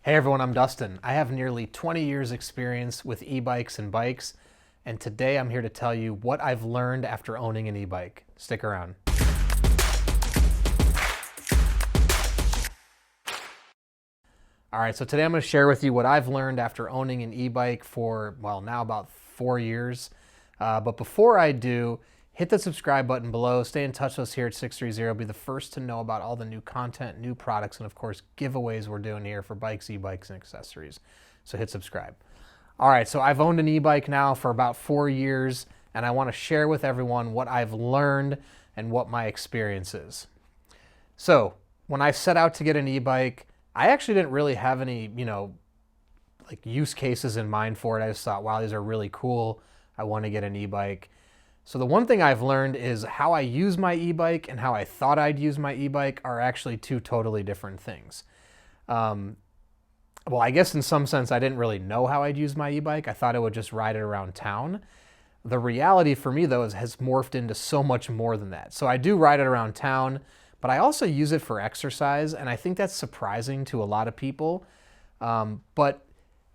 Hey everyone, I'm Dustin. I have nearly 20 years experience with e-bikes and bikes, and today I'm here to tell you what I've learned after owning an e-bike. Stick around. All right, so today I'm going to share with you what I've learned after owning an e-bike for, well, now about 4 years. But before I do, hit the subscribe button below. Stay in touch with us here at 630. Be the first to know about all the new content, new products, and of course, giveaways we're doing here for bikes, e-bikes, and accessories. So hit subscribe. All right, so I've owned an e-bike now for about 4 years, and I want to share with everyone what I've learned and what my experience is. So when I set out to get an e-bike, I actually didn't really have any, like use cases in mind for it. I just thought, wow, these are really cool. I want to get an e-bike. So the one thing I've learned is how I use my e-bike and how I thought I'd use my e-bike are actually two totally different things. Well, I guess in some sense, I didn't really know how I'd use my e-bike. I thought I would just ride it around town. The reality for me, though, has morphed into so much more than that. So I do ride it around town, but I also use it for exercise, and I think that's surprising to a lot of people. But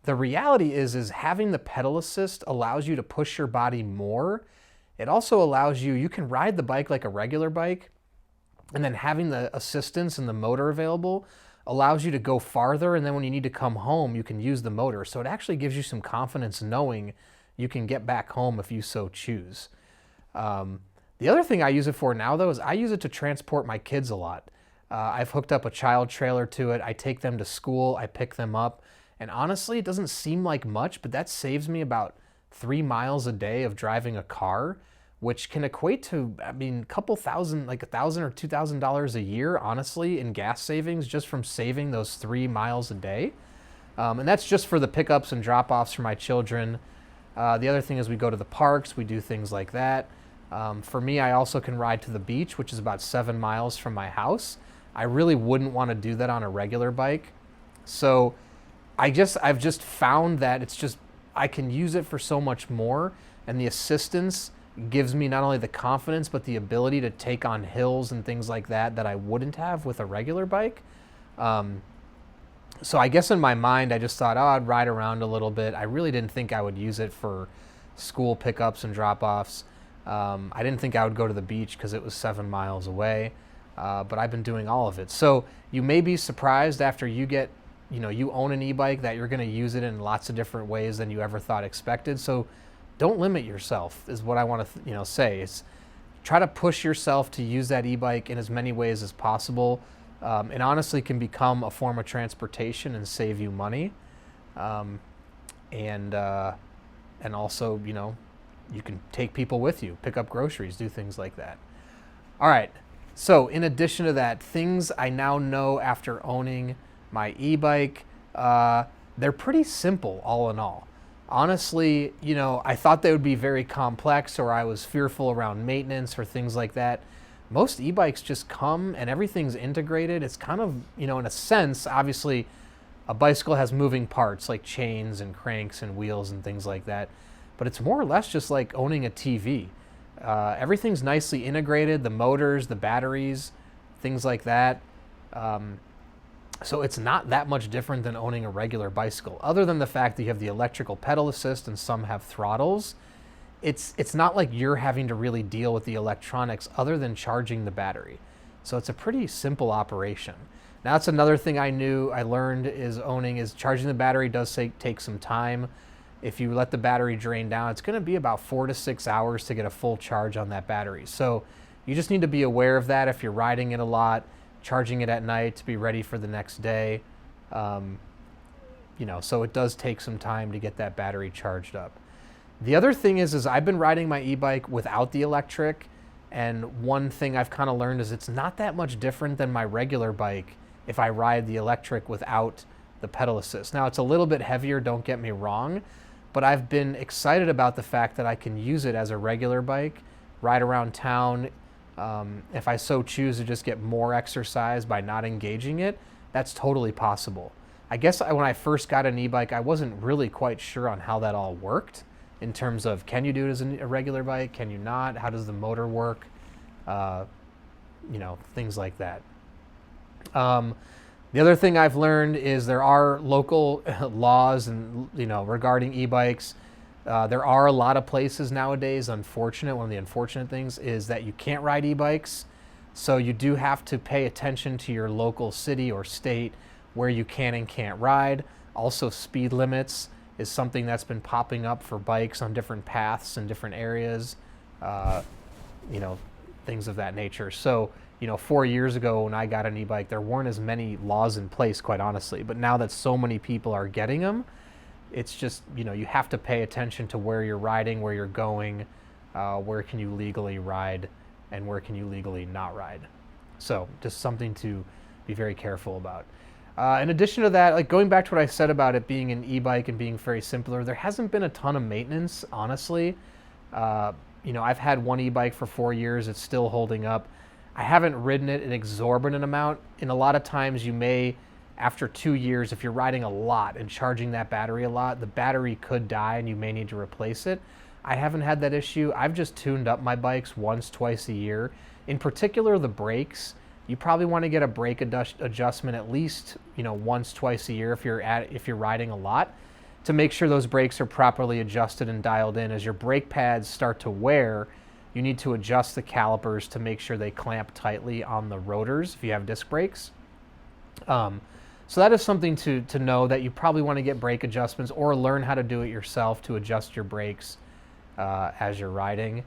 the reality is having the pedal assist allows you to push your body more. It also allows you can ride the bike like a regular bike, and then having the assistance and the motor available allows you to go farther, and then when you need to come home, you can use the motor. So it actually gives you some confidence knowing you can get back home if you so choose. The other thing I use it for now, though, is I use it to transport my kids a lot. I've hooked up a child trailer to it. I take them to school. I pick them up. And honestly, it doesn't seem like much, but that saves me about 3 miles a day of driving a car, which can equate to, a couple thousand, like $1,000 or $2,000 a year, honestly, in gas savings just from saving those 3 miles a day. And that's just for the pickups and drop-offs for my children. The other thing is we go to the parks. We do things like that. For me, I also can ride to the beach, which is about 7 miles from my house. I really wouldn't want to do that on a regular bike. So I've just found that I can use it for so much more, and the assistance gives me not only the confidence, but the ability to take on hills and things like that I wouldn't have with a regular bike. So I guess in my mind, I just thought, I'd ride around a little bit. I really didn't think I would use it for school pickups and drop-offs. I didn't think I would go to the beach because it was 7 miles away, but I've been doing all of it. So you may be surprised after you own an e-bike that you're going to use it in lots of different ways than you ever thought expected. So don't limit yourself is what I want to say. It's try to push yourself to use that e-bike in as many ways as possible. It honestly can become a form of transportation and save you money. And also, you can take people with you, pick up groceries, do things like that. All right. So in addition to that, things I now know after owning my e-bike, they're pretty simple all in all. Honestly, I thought they would be very complex, or I was fearful around maintenance or things like that. Most e-bikes just come and everything's integrated. It's kind of, in a sense, obviously a bicycle has moving parts like chains and cranks and wheels and things like that, but it's more or less just like owning a TV. Everything's nicely integrated, the motors, the batteries, things like that. So it's not that much different than owning a regular bicycle, other than the fact that you have the electrical pedal assist and some have throttles. It's not like you're having to really deal with the electronics other than charging the battery. So it's a pretty simple operation. Now that's another thing I learned is charging the battery does take some time. If you let the battery drain down, it's going to be about 4 to 6 hours to get a full charge on that battery. So you just need to be aware of that if you're riding it a lot, charging it at night to be ready for the next day. So it does take some time to get that battery charged up. The other thing is I've been riding my e-bike without the electric, and one thing I've kind of learned is it's not that much different than my regular bike if I ride the electric without the pedal assist. Now it's a little bit heavier, don't get me wrong, but I've been excited about the fact that I can use it as a regular bike, ride around town. If I so choose to just get more exercise by not engaging it, that's totally possible. I guess when I first got an e-bike, I wasn't really quite sure on how that all worked in terms of, can you do it as a regular bike? Can you not? How does the motor work? Things like that. The other thing I've learned is there are local laws and regarding e-bikes. There are a lot of places nowadays. One of the unfortunate things is that you can't ride e-bikes. So you do have to pay attention to your local city or state where you can and can't ride. Also, speed limits is something that's been popping up for bikes on different paths in different areas, things of that nature. So, 4 years ago when I got an e-bike, there weren't as many laws in place, quite honestly. But now that so many people are getting them, it's just, you have to pay attention to where you're riding, where you're going, where can you legally ride, and where can you legally not ride. So just something to be very careful about. In addition to that, like going back to what I said about it being an e-bike and being very simpler, there hasn't been a ton of maintenance, honestly. I've had one e-bike for 4 years. It's still holding up. I haven't ridden it an exorbitant amount. And a lot of times you may, after 2 years, if you're riding a lot and charging that battery a lot, the battery could die and you may need to replace it. I haven't had that issue. I've just tuned up my bikes once, twice a year. In particular, the brakes. You probably want to get a brake adjustment at least, once, twice a year if you're riding a lot, to make sure those brakes are properly adjusted and dialed in. As your brake pads start to wear, you need to adjust the calipers to make sure they clamp tightly on the rotors if you have disc brakes. So that is something to know, that you probably want to get brake adjustments or learn how to do it yourself to adjust your brakes as you're riding.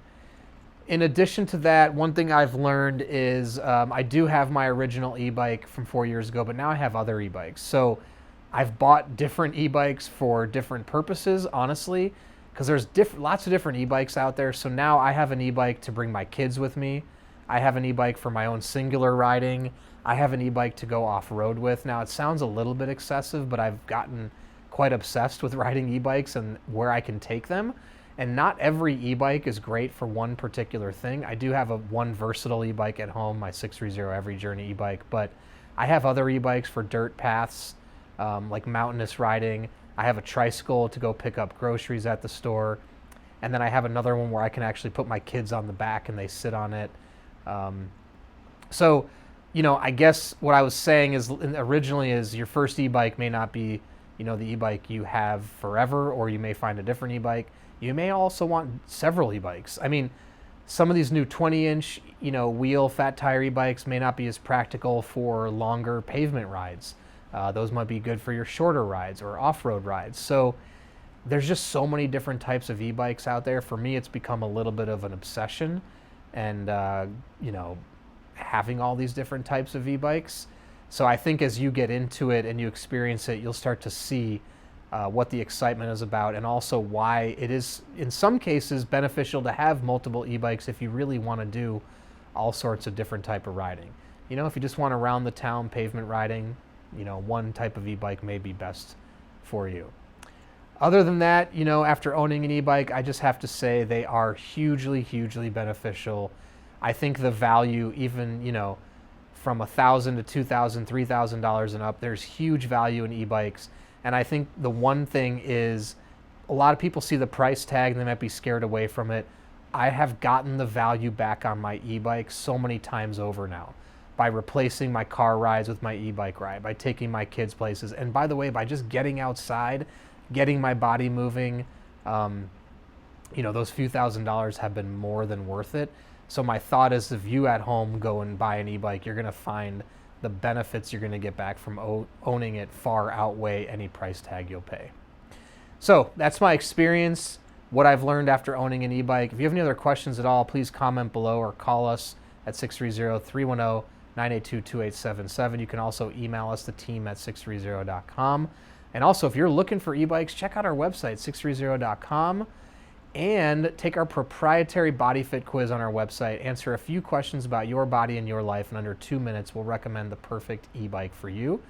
In addition to that, one thing I've learned is I do have my original e-bike from 4 years ago, but now I have other e-bikes. So I've bought different e-bikes for different purposes, honestly, because there's lots of different e-bikes out there. So now I have an e-bike to bring my kids with me. I have an e-bike for my own singular riding. I have an e-bike to go off-road with. Now, it sounds a little bit excessive, but I've gotten quite obsessed with riding e-bikes and where I can take them. And not every e-bike is great for one particular thing. I do have one versatile e-bike at home, my 630 Every Journey e-bike, but I have other e-bikes for dirt paths, like mountainous riding. I have a tricycle to go pick up groceries at the store. And then I have another one where I can actually put my kids on the back and they sit on it. So, I guess what I was saying is originally is your first e-bike may not be, the e-bike you have forever, or you may find a different e-bike. You may also want several e-bikes. I mean, some of these new 20-inch, wheel fat tire e-bikes may not be as practical for longer pavement rides. Those might be good for your shorter rides or off-road rides. So there's just so many different types of e-bikes out there. For me, it's become a little bit of an obsession, and having all these different types of e-bikes. So I think as you get into it and you experience it, you'll start to see what the excitement is about, and also why it is, in some cases, beneficial to have multiple e-bikes if you really want to do all sorts of different type of riding. If you just want to round the town pavement riding, one type of e-bike may be best for you. Other than that, after owning an e-bike, I just have to say they are hugely, hugely beneficial. I think the value, even, from $1,000 to $2,000, $3,000 and up, there's huge value in e-bikes. And I think the one thing is, a lot of people see the price tag and they might be scared away from it. I have gotten the value back on my e-bike so many times over now by replacing my car rides with my e-bike ride, by taking my kids places. And by the way, by just getting outside, getting my body moving, those few $1,000s have been more than worth it. So my thought is, if you at home go and buy an e-bike, you're going to find the benefits you're going to get back from owning it far outweigh any price tag you'll pay. So that's my experience, what I've learned after owning an e-bike. If you have any other questions at all, please comment below or call us at 630-310-982-2877. You can also email us, the team at sixthreezero.com. And also, if you're looking for e-bikes, check out our website, sixthreezero.com. And take our proprietary body fit quiz on our website. Answer a few questions about your body and your life. In under 2 minutes, we'll recommend the perfect e-bike for you.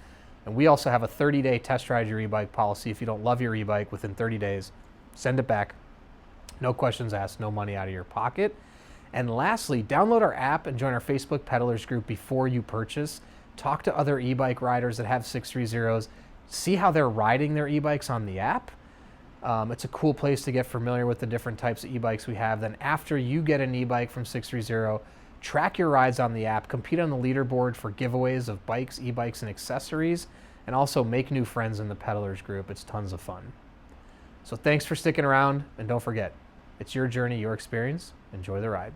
And we also have a 30-day test ride your e-bike policy. If you don't love your e-bike within 30 days, send it back. No questions asked, no money out of your pocket. And lastly, download our app and join our Facebook peddlers group before you purchase. Talk to other e-bike riders that have 630s. See how they're riding their e-bikes on the app. It's a cool place to get familiar with the different types of e-bikes we have. Then after you get an e-bike from 630, Track your rides on the app, compete on the leaderboard for giveaways of bikes, e-bikes, and accessories, and also make new friends in the pedalers group. It's tons of fun. So thanks for sticking around, and don't forget, it's your journey, your experience. Enjoy the ride.